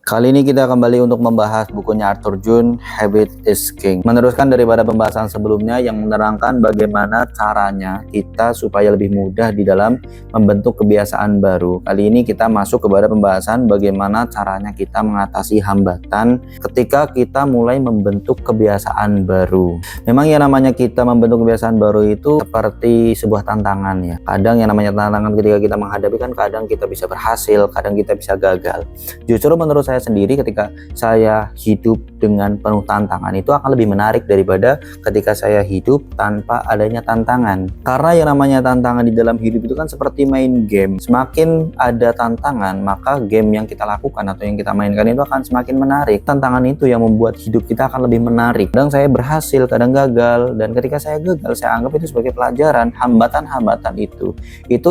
Kali ini kita kembali untuk membahas bukunya Arthur Jun, Habit is King. Meneruskan daripada pembahasan sebelumnya yang menerangkan bagaimana caranya kita supaya lebih mudah di dalam membentuk kebiasaan baru. Kali ini kita masuk kepada pembahasan bagaimana caranya kita mengatasi hambatan ketika kita mulai membentuk kebiasaan baru. Memang yang namanya kita membentuk kebiasaan baru itu seperti sebuah tantangan ya. Kadang yang namanya tantangan ketika kita menghadapi kan kadang kita bisa berhasil, kadang kita bisa gagal. Justru menurut saya sendiri ketika saya hidup dengan penuh tantangan itu akan lebih menarik daripada ketika saya hidup tanpa adanya tantangan. Karena yang namanya tantangan di dalam hidup itu kan seperti main game. Semakin ada tantangan, maka game yang kita lakukan atau yang kita mainkan itu akan semakin menarik. Tantangan itu yang membuat hidup kita akan lebih menarik. Kadang saya berhasil, kadang gagal, dan ketika saya gagal saya anggap itu sebagai pelajaran. Hambatan-hambatan itu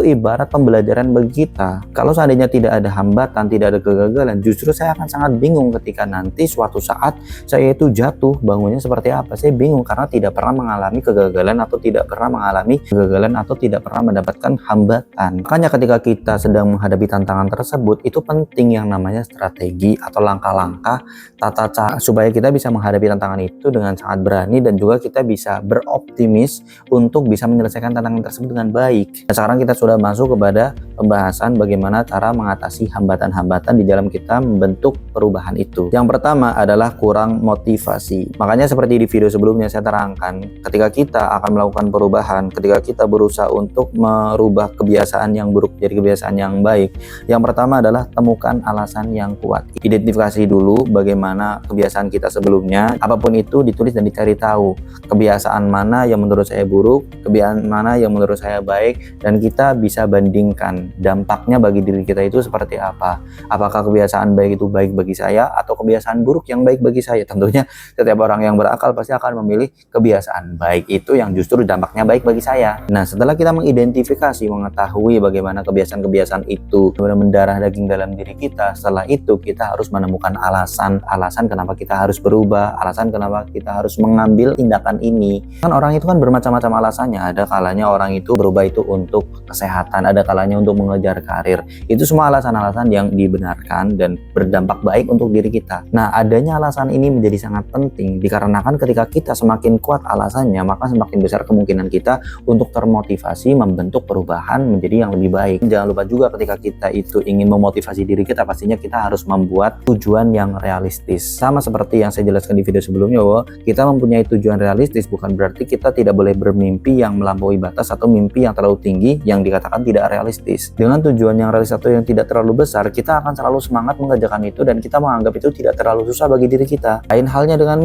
ibarat pembelajaran bagi kita. Kalau seandainya tidak ada hambatan, tidak ada kegagalan, justru saya akan sangat bingung ketika nanti suatu saat saya itu jatuh, bangunnya seperti apa. Saya bingung karena tidak pernah mengalami kegagalan atau tidak pernah mendapatkan hambatan. Makanya ketika kita sedang menghadapi tantangan tersebut, itu penting yang namanya strategi atau langkah-langkah tata cara supaya kita bisa menghadapi tantangan itu dengan sangat berani dan juga kita bisa beroptimis untuk bisa menyelesaikan tantangan tersebut dengan baik. Nah, sekarang kita sudah masuk kepada pembahasan bagaimana cara mengatasi hambatan-hambatan di dalam kita membentuk perubahan itu. Yang pertama adalah kurang motivasi. Makanya seperti di video sebelumnya saya terangkan, ketika kita akan melakukan perubahan, ketika kita berusaha untuk merubah kebiasaan yang buruk jadi kebiasaan yang baik, yang pertama adalah temukan alasan yang kuat. Identifikasi dulu bagaimana kebiasaan kita sebelumnya, apapun itu ditulis dan dicari tahu kebiasaan mana yang menurut saya buruk, kebiasaan mana yang menurut saya baik, dan kita bisa bandingkan dampaknya bagi diri kita itu seperti apa. Apakah kebiasaan baik itu baik bagi saya atau kebiasaan buruk yang baik bagi saya? Tentunya setiap orang yang berakal pasti akan memilih kebiasaan baik itu yang justru dampaknya baik bagi saya. Nah, setelah kita mengidentifikasi, mengetahui bagaimana kebiasaan-kebiasaan itu benar-benar mendarah daging dalam diri kita, setelah itu kita harus menemukan alasan kenapa kita harus berubah, alasan kenapa kita harus mengambil tindakan ini. Kan orang itu kan bermacam-macam alasannya. Ada kalanya orang itu berubah itu untuk kesehatan, ada kalanya untuk mengejar karir. Itu semua alasan-alasan yang dibenarkan dan berdampak baik untuk diri kita. Nah, adanya alasan ini menjadi sangat penting dikarenakan ketika kita semakin kuat alasannya, maka semakin besar kemungkinan kita untuk termotivasi membentuk perubahan menjadi yang lebih baik. Jangan lupa juga ketika kita itu ingin memotivasi diri kita, pastinya kita harus membuat tujuan yang realistis. Sama seperti yang saya jelaskan di video sebelumnya, bahwa kita mempunyai tujuan realistis bukan berarti kita tidak boleh bermimpi yang melampaui batas atau mimpi yang terlalu tinggi yang dikatakan tidak realistis. Dengan tujuan yang realistis atau yang tidak terlalu besar, kita akan selalu semangat mengerjakan itu dan kita menganggap itu tidak terlalu susah bagi diri kita. Lain halnya dengan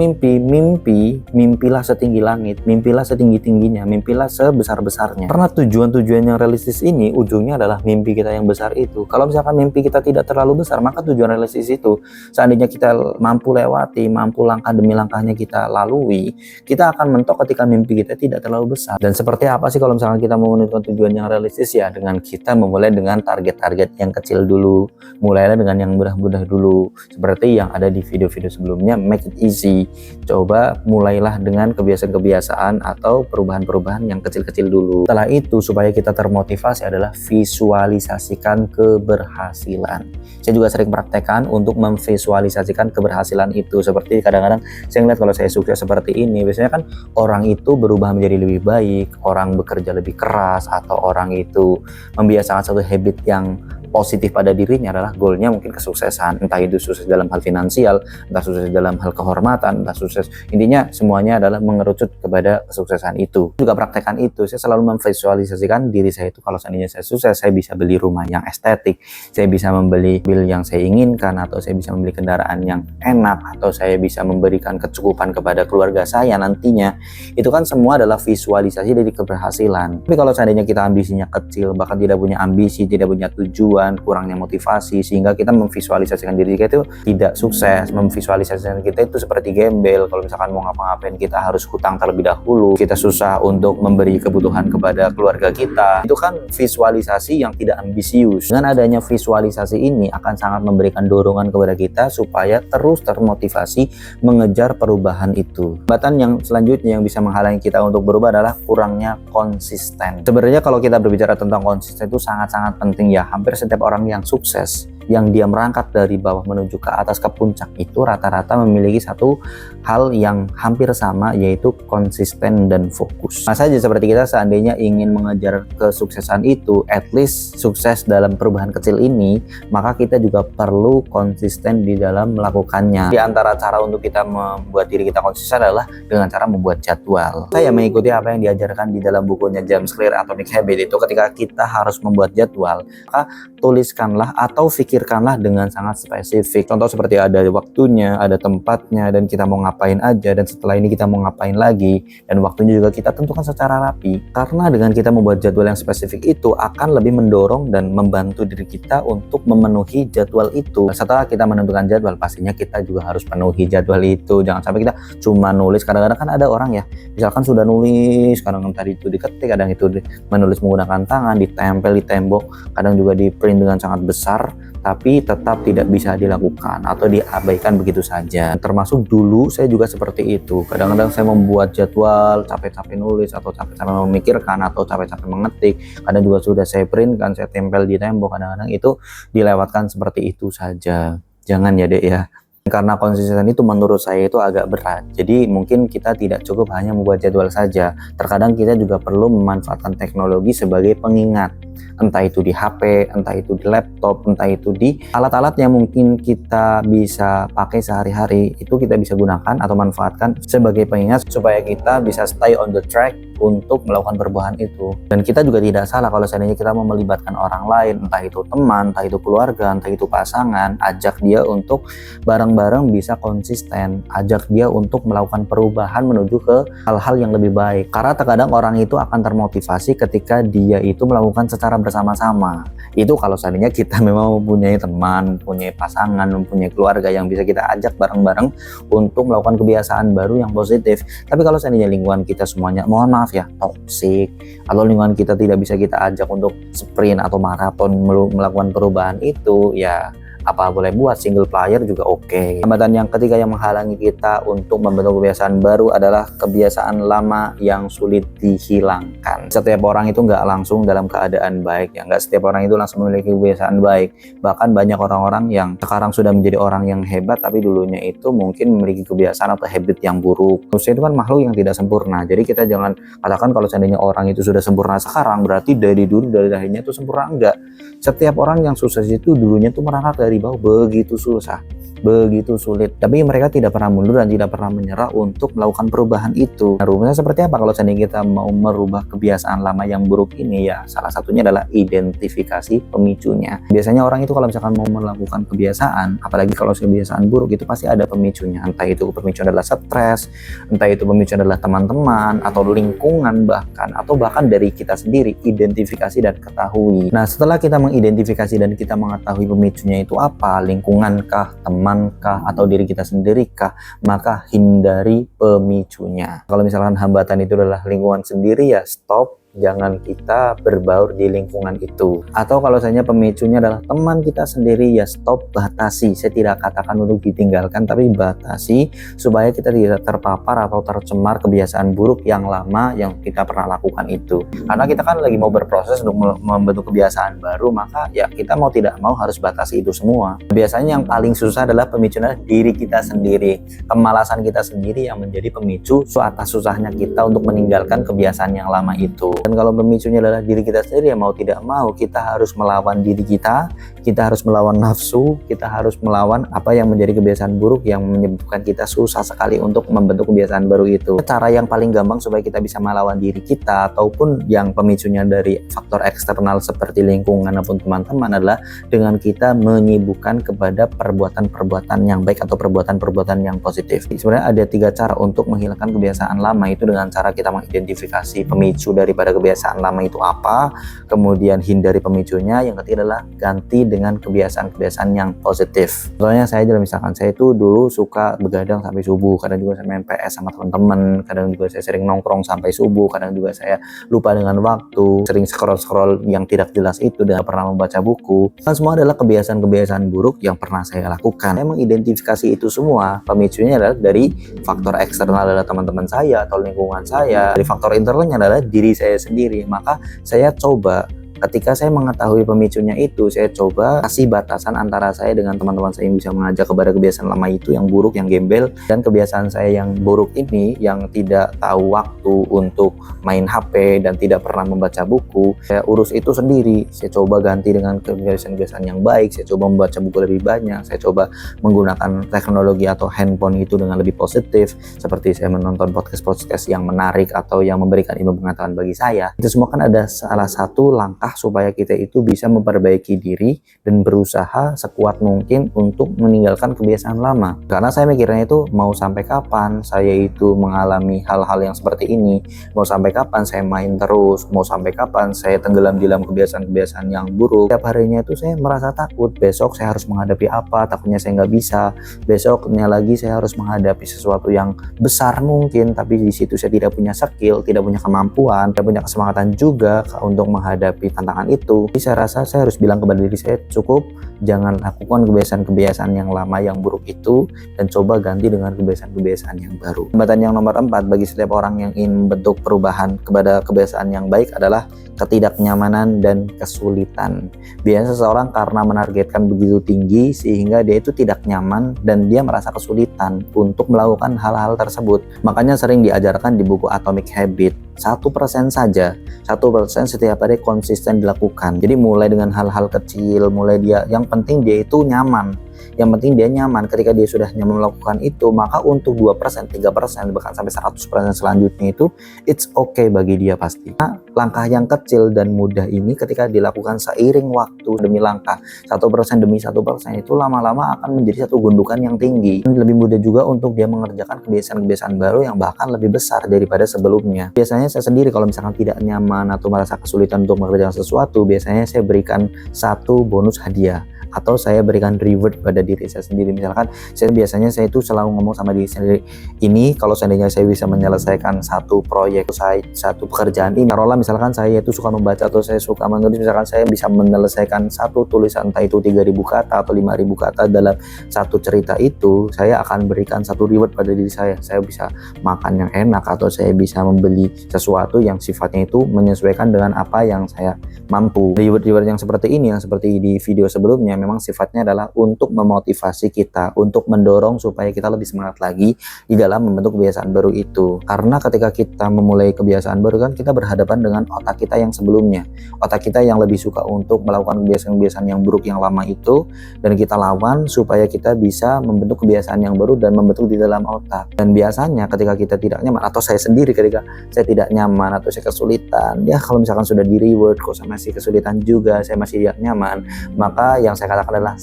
mimpilah setinggi langit, mimpilah setinggi-tingginya, mimpilah sebesar-besarnya. Karena tujuan-tujuan yang realistis ini ujungnya adalah mimpi kita yang besar itu. Kalau misalkan mimpi kita tidak terlalu besar, maka tujuan realistis itu seandainya kita mampu lewati, mampu langkah demi langkahnya kita lalui, kita akan mentok ketika mimpi kita tidak terlalu besar. Dan seperti apa sih kalau misalkan kita mau menentukan tujuan yang realistis? Ya dengan kita memulai dengan target-target yang kecil dulu, mulailah dengan yang mudah-mudah dulu, seperti yang ada di video-video sebelumnya. Make it easy. Coba mulailah dengan kebiasaan-kebiasaan atau perubahan-perubahan yang kecil-kecil dulu. Setelah itu supaya kita termotivasi adalah visualisasikan keberhasilan. Saya juga sering praktekkan untuk memvisualisasikan keberhasilan itu. Seperti kadang-kadang saya ngeliat kalau saya sukses seperti ini, biasanya kan orang itu berubah menjadi lebih baik, orang bekerja lebih keras, atau orang itu membiasakan satu habit yang positif pada dirinya adalah goalnya mungkin kesuksesan, entah itu sukses dalam hal finansial, entah sukses dalam hal kehormatan, entah sukses, intinya semuanya adalah mengerucut kepada kesuksesan itu. Juga praktekkan itu, saya selalu memvisualisasikan diri saya itu kalau seandainya saya sukses, saya bisa beli rumah yang estetik, saya bisa membeli mobil yang saya inginkan, atau saya bisa membeli kendaraan yang enak, atau saya bisa memberikan kecukupan kepada keluarga saya nantinya. Itu kan semua adalah visualisasi dari keberhasilan. Tapi kalau seandainya kita ambisinya kecil, bahkan tidak punya ambisi, tidak punya tujuan, tujuan, kurangnya motivasi, sehingga kita memvisualisasikan diri kita itu tidak sukses, memvisualisasikan kita itu seperti gembel. Kalau misalkan mau ngapa-ngapain kita harus hutang terlebih dahulu, kita susah untuk memberi kebutuhan kepada keluarga kita. Itu kan visualisasi yang tidak ambisius. Dengan adanya visualisasi ini akan sangat memberikan dorongan kepada kita supaya terus termotivasi mengejar perubahan itu. Hambatan yang selanjutnya yang bisa menghalangi kita untuk berubah adalah kurangnya konsisten. Sebenarnya kalau kita berbicara tentang konsisten itu sangat-sangat penting ya. Hampir setiap orang yang sukses, yang dia merangkak dari bawah menuju ke atas ke puncak itu rata-rata memiliki satu hal yang hampir sama, yaitu konsisten dan fokus. Nah saja seperti kita seandainya ingin mengejar kesuksesan itu, at least sukses dalam perubahan kecil ini, maka kita juga perlu konsisten di dalam melakukannya. Di antara cara untuk kita membuat diri kita konsisten adalah dengan cara membuat jadwal. Saya mengikuti apa yang diajarkan di dalam bukunya James Clear Atomic Habit. Itu ketika kita harus membuat jadwal, maka tuliskanlah atau pikirkanlah dengan sangat spesifik. Contoh seperti ada waktunya, ada tempatnya, dan kita mau ngapain aja, dan setelah ini kita mau ngapain lagi, dan waktunya juga kita tentukan secara rapi. Karena dengan kita membuat jadwal yang spesifik itu akan lebih mendorong dan membantu diri kita untuk memenuhi jadwal itu. Setelah kita menentukan jadwal, pastinya kita juga harus penuhi jadwal itu. Jangan sampai kita cuma nulis. Kadang-kadang kan ada orang ya, misalkan sudah nulis, kadang tadi itu diketik, kadang itu menulis menggunakan tangan, ditempel di tembok, kadang juga di print dengan sangat besar, tapi tetap tidak bisa dilakukan atau diabaikan begitu saja. Termasuk dulu saya juga seperti itu. Kadang-kadang saya membuat jadwal, capek-capek nulis atau capek-capek memikirkan atau capek-capek mengetik, kadang juga sudah saya print kan, saya tempel di tembok, kadang-kadang itu dilewatkan seperti itu saja. Jangan ya dek ya. Karena konsisten itu menurut saya itu agak berat. Jadi mungkin kita tidak cukup hanya membuat jadwal saja. Terkadang kita juga perlu memanfaatkan teknologi sebagai pengingat. Entah itu di HP, entah itu di laptop, entah itu di alat-alat yang mungkin kita bisa pakai sehari-hari. Itu kita bisa gunakan atau manfaatkan sebagai pengingat supaya kita bisa stay on the track untuk melakukan perubahan itu. Dan kita juga tidak salah kalau seandainya kita mau melibatkan orang lain, entah itu teman, entah itu keluarga, entah itu pasangan, ajak dia untuk bareng-bareng bisa konsisten, ajak dia untuk melakukan perubahan menuju ke hal-hal yang lebih baik. Karena terkadang orang itu akan termotivasi ketika dia itu melakukan secara bersama-sama. Itu kalau seandainya kita memang mempunyai teman, mempunyai pasangan, mempunyai keluarga yang bisa kita ajak bareng-bareng untuk melakukan kebiasaan baru yang positif. Tapi kalau seandainya lingkungan kita semuanya, mohon maaf ya, toksik, atau lingkungan kita tidak bisa kita ajak untuk sprint atau maraton melakukan perubahan itu, ya apa boleh buat, single player juga oke. Hambatan yang ketiga yang menghalangi kita untuk membentuk kebiasaan baru adalah kebiasaan lama yang sulit dihilangkan. Setiap orang itu nggak langsung dalam keadaan baik ya, nggak setiap orang itu langsung memiliki kebiasaan baik. Bahkan banyak orang-orang yang sekarang sudah menjadi orang yang hebat tapi dulunya itu mungkin memiliki kebiasaan atau habit yang buruk. Manusia itu kan makhluk yang tidak sempurna, jadi kita jangan katakan kalau seandainya orang itu sudah sempurna sekarang berarti dari dulu dari lahirnya itu sempurna. Enggak. Setiap orang yang sukses itu dulunya tuh merangkak dari bawah, begitu susah, begitu sulit, tapi mereka tidak pernah mundur dan tidak pernah menyerah untuk melakukan perubahan itu. Nah, rumusnya seperti apa kalau seandainya kita mau merubah kebiasaan lama yang buruk ini? Ya salah satunya adalah identifikasi pemicunya. Biasanya orang itu kalau misalkan mau melakukan kebiasaan, apalagi kalau kebiasaan buruk, itu pasti ada pemicunya. Entah itu pemicu adalah stres, entah itu pemicu adalah teman-teman atau lingkungan, atau bahkan dari kita sendiri. Identifikasi dan ketahui. Nah setelah kita mengidentifikasi dan kita mengetahui pemicunya itu apa, lingkungan kah, teman kah, atau diri kita sendiri kah, maka hindari pemicunya. Kalau misalkan hambatan itu adalah lingkungan sendiri, ya stop, jangan kita berbaur di lingkungan itu. Atau kalau misalnya pemicunya adalah teman kita sendiri, ya stop, batasi. Saya tidak katakan untuk ditinggalkan, tapi batasi supaya kita tidak terpapar atau tercemar kebiasaan buruk yang lama yang kita pernah lakukan itu. Karena kita kan lagi mau berproses untuk membentuk kebiasaan baru, maka ya kita mau tidak mau harus batasi itu semua. Biasanya yang paling susah adalah pemicunya diri kita sendiri. Kemalasan kita sendiri yang menjadi pemicu atas susahnya kita untuk meninggalkan kebiasaan yang lama itu. Dan kalau pemicunya adalah diri kita sendiri, ya mau tidak mau kita harus melawan diri kita, kita harus melawan nafsu, kita harus melawan apa yang menjadi kebiasaan buruk yang menyebabkan kita susah sekali untuk membentuk kebiasaan baru itu. Cara yang paling gampang supaya kita bisa melawan diri kita ataupun yang pemicunya dari faktor eksternal seperti lingkungan ataupun teman-teman adalah dengan kita menyibukkan kepada perbuatan-perbuatan yang baik atau perbuatan-perbuatan yang positif. Sebenarnya ada 3 cara untuk menghilangkan kebiasaan lama, itu dengan cara kita mengidentifikasi pemicu daripada kebiasaan lama itu apa, kemudian hindari pemicunya, yang ketiga adalah ganti dengan kebiasaan-kebiasaan yang positif. Contohnya saya aja, misalkan saya itu dulu suka begadang sampai subuh, kadang juga saya main PS sama teman-teman, kadang juga saya sering nongkrong sampai subuh, kadang juga saya lupa dengan waktu, sering scroll-scroll yang tidak jelas itu, dan pernah membaca buku. Kan semua adalah kebiasaan-kebiasaan buruk yang pernah saya lakukan. Saya mengidentifikasi itu semua, pemicunya adalah dari faktor eksternal adalah teman-teman saya atau lingkungan saya, dari faktor internalnya adalah diri saya sendiri. Maka saya coba, ketika saya mengetahui pemicunya itu, saya coba kasih batasan antara saya dengan teman-teman saya yang bisa mengajak kepada kebiasaan lama itu yang buruk, yang gembel, dan kebiasaan saya yang buruk ini yang tidak tahu waktu untuk main HP dan tidak pernah membaca buku. Saya urus itu sendiri. Saya coba ganti dengan kebiasaan-kebiasaan yang baik. Saya coba membaca buku lebih banyak. Saya coba menggunakan teknologi atau handphone itu dengan lebih positif, seperti saya menonton podcast-podcast yang menarik atau yang memberikan ilmu pengetahuan bagi saya. Itu semua kan ada salah satu langkah supaya kita itu bisa memperbaiki diri dan berusaha sekuat mungkin untuk meninggalkan kebiasaan lama. Karena saya mikirnya itu, mau sampai kapan saya itu mengalami hal-hal yang seperti ini, mau sampai kapan saya main terus, mau sampai kapan saya tenggelam di dalam kebiasaan-kebiasaan yang buruk. Setiap harinya itu saya merasa takut, besok saya harus menghadapi apa, takutnya saya nggak bisa, besoknya lagi saya harus menghadapi sesuatu yang besar mungkin, tapi di situ saya tidak punya skill, tidak punya kemampuan, tidak punya kesemangatan juga untuk menghadapi tantangan itu. Jadi saya rasa saya harus bilang kepada diri saya, cukup, jangan lakukan kebiasaan-kebiasaan yang lama yang buruk itu, dan coba ganti dengan kebiasaan-kebiasaan yang baru. Hambatan yang nomor 4 bagi setiap orang yang ingin membentuk perubahan kepada kebiasaan yang baik adalah ketidaknyamanan dan kesulitan. Biasanya seseorang karena menargetkan begitu tinggi sehingga dia itu tidak nyaman dan dia merasa kesulitan untuk melakukan hal-hal tersebut. Makanya sering diajarkan di buku Atomic Habit, 1% saja, 1% setiap hari konsisten dilakukan. Jadi mulai dengan hal-hal kecil, mulai dia, yang penting dia itu nyaman. Yang penting dia nyaman. Ketika dia sudah nyaman melakukan itu, maka untuk 2%, 3%, bahkan sampai 100% selanjutnya itu it's okay bagi dia pasti. Nah, langkah yang kecil dan mudah ini ketika dilakukan seiring waktu demi langkah, 1% demi 1% itu lama-lama akan menjadi satu gundukan yang tinggi. Lebih mudah juga untuk dia mengerjakan kebiasaan-kebiasaan baru yang bahkan lebih besar daripada sebelumnya. Biasanya saya sendiri kalau misalkan tidak nyaman atau merasa kesulitan untuk mengerjakan sesuatu, biasanya saya berikan satu bonus hadiah, atau saya berikan reward pada diri saya sendiri. Misalkan saya itu selalu ngomong sama diri sendiri, ini kalau seandainya saya bisa menyelesaikan satu proyek, satu pekerjaan ini, taruhlah misalkan saya itu suka membaca atau saya suka menulis, misalkan saya bisa menyelesaikan satu tulisan, entah itu 3.000 kata atau 5.000 kata dalam satu cerita itu, saya akan berikan satu reward pada diri saya. Saya bisa makan yang enak, atau saya bisa membeli sesuatu yang sifatnya itu menyesuaikan dengan apa yang saya mampu. Reward-reward yang seperti ini, yang seperti di video sebelumnya, memang sifatnya adalah untuk memotivasi kita, untuk mendorong supaya kita lebih semangat lagi di dalam membentuk kebiasaan baru itu. Karena ketika kita memulai kebiasaan baru kan kita berhadapan dengan otak kita yang sebelumnya, otak kita yang lebih suka untuk melakukan kebiasaan-kebiasaan yang buruk yang lama itu, dan kita lawan supaya kita bisa membentuk kebiasaan yang baru dan membentuk di dalam otak. Dan biasanya ketika kita tidak nyaman, atau saya sendiri ketika saya tidak nyaman atau saya kesulitan, ya kalau misalkan sudah di reward kok saya masih kesulitan juga, saya masih tidak nyaman, maka yang saya katakan adalah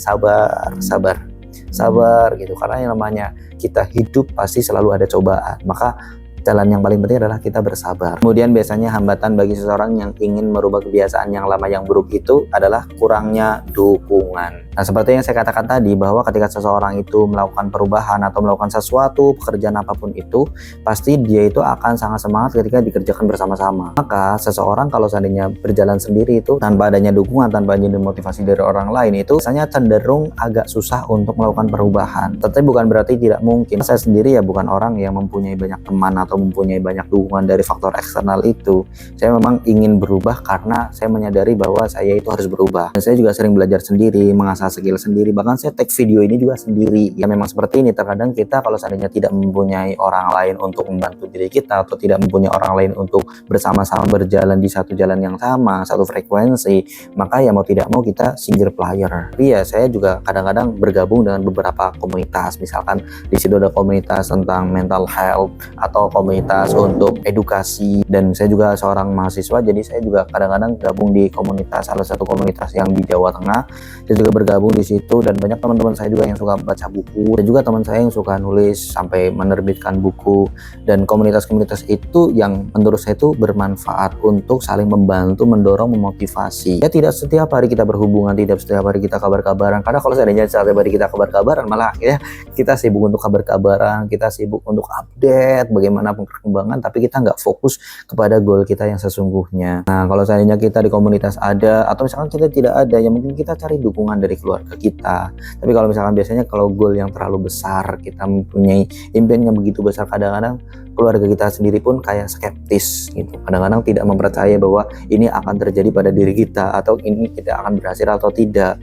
sabar gitu. Karena yang namanya kita hidup pasti selalu ada cobaan, maka jalan yang paling penting adalah kita bersabar. Kemudian biasanya hambatan bagi seseorang yang ingin merubah kebiasaan yang lama yang buruk itu adalah kurangnya dukungan. Nah, seperti yang saya katakan tadi, bahwa ketika seseorang itu melakukan perubahan atau melakukan sesuatu pekerjaan apapun itu, pasti dia itu akan sangat semangat ketika dikerjakan bersama-sama. Maka seseorang kalau seandainya berjalan sendiri itu tanpa adanya dukungan, tanpa adanya motivasi dari orang lain, itu biasanya cenderung agak susah untuk melakukan perubahan. Tetapi bukan berarti tidak mungkin. Saya sendiri ya bukan orang yang mempunyai banyak teman atau mempunyai banyak dukungan dari faktor eksternal itu, saya memang ingin berubah karena saya menyadari bahwa saya itu harus berubah. Dan saya juga sering belajar sendiri, mengasah skill sendiri, bahkan saya take video ini juga sendiri. Ya memang seperti ini, terkadang kita kalau seandainya tidak mempunyai orang lain untuk membantu diri kita, atau tidak mempunyai orang lain untuk bersama-sama berjalan di satu jalan yang sama, satu frekuensi, maka ya mau tidak mau kita single player. Tapi ya saya juga kadang-kadang bergabung dengan beberapa komunitas, misalkan di situ ada komunitas tentang mental health atau komunitas untuk edukasi, dan saya juga seorang mahasiswa, jadi saya juga kadang-kadang gabung di komunitas, salah satu komunitas yang di Jawa Tengah. Saya juga bergabung di situ, dan banyak teman-teman saya juga yang suka baca buku, dan juga teman saya yang suka nulis sampai menerbitkan buku. Dan komunitas-komunitas itu yang menurut saya itu bermanfaat untuk saling membantu, mendorong, memotivasi. Ya tidak setiap hari kita berhubungan, tidak setiap hari kita kabar-kabaran, karena kalau seandainya setiap hari kita kabar-kabaran, malah ya kita sibuk untuk kabar-kabaran, kita sibuk untuk update bagaimana perkembangan, tapi kita nggak fokus kepada goal kita yang sesungguhnya. Nah, kalau seandainya kita di komunitas ada, atau misalkan kita tidak ada, ya mungkin kita cari dukungan dari keluarga kita. Tapi kalau misalkan biasanya kalau goal yang terlalu besar, kita mempunyai impian yang begitu besar, kadang-kadang keluarga kita sendiri pun kayak skeptis gitu. Kadang-kadang tidak mempercayai bahwa ini akan terjadi pada diri kita, atau ini kita akan berhasil atau tidak.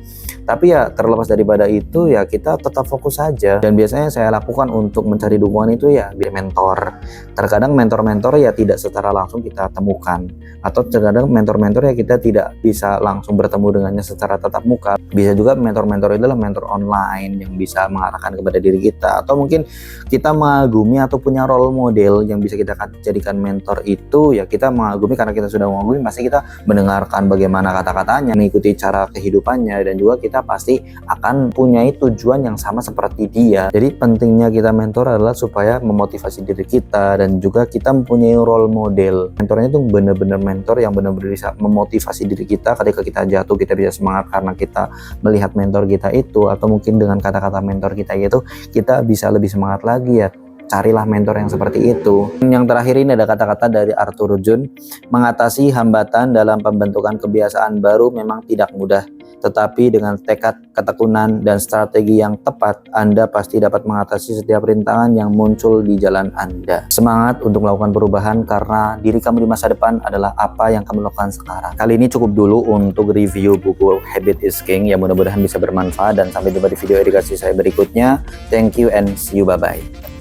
Tapi ya terlepas daripada itu, ya kita tetap fokus saja. Dan biasanya saya lakukan untuk mencari dukungan itu ya biar mentor. Terkadang mentor-mentor ya tidak secara langsung kita temukan, atau terkadang mentor-mentor ya kita tidak bisa langsung bertemu dengannya secara tatap muka. Bisa juga mentor-mentor itu adalah mentor online yang bisa mengarahkan kepada diri kita, atau mungkin kita mengagumi atau punya role model yang bisa kita jadikan mentor itu, ya kita mengagumi karena kita sudah mengagumi, pasti kita mendengarkan bagaimana kata-katanya, mengikuti cara kehidupannya, dan juga kita pasti akan punyai tujuan yang sama seperti dia. Jadi pentingnya kita mentor adalah supaya memotivasi diri kita, dan juga kita mempunyai role model. Mentornya itu benar-benar mentor yang benar-benar bisa memotivasi diri kita. Ketika kita jatuh, kita bisa semangat karena kita melihat mentor kita itu, atau mungkin dengan kata-kata mentor kita itu kita bisa lebih semangat lagi. Ya carilah mentor yang seperti itu. Yang terakhir ini ada kata-kata dari Arthur Jun, mengatasi hambatan dalam pembentukan kebiasaan baru memang tidak mudah, tetapi dengan tekad, ketekunan, dan strategi yang tepat, Anda pasti dapat mengatasi setiap rintangan yang muncul di jalan Anda. Semangat untuk melakukan perubahan, karena diri kamu di masa depan adalah apa yang kamu lakukan sekarang. Kali ini cukup dulu untuk review buku Habit is King, yang mudah-mudahan bisa bermanfaat, dan sampai jumpa di video edukasi saya berikutnya. Thank you and see you, bye-bye.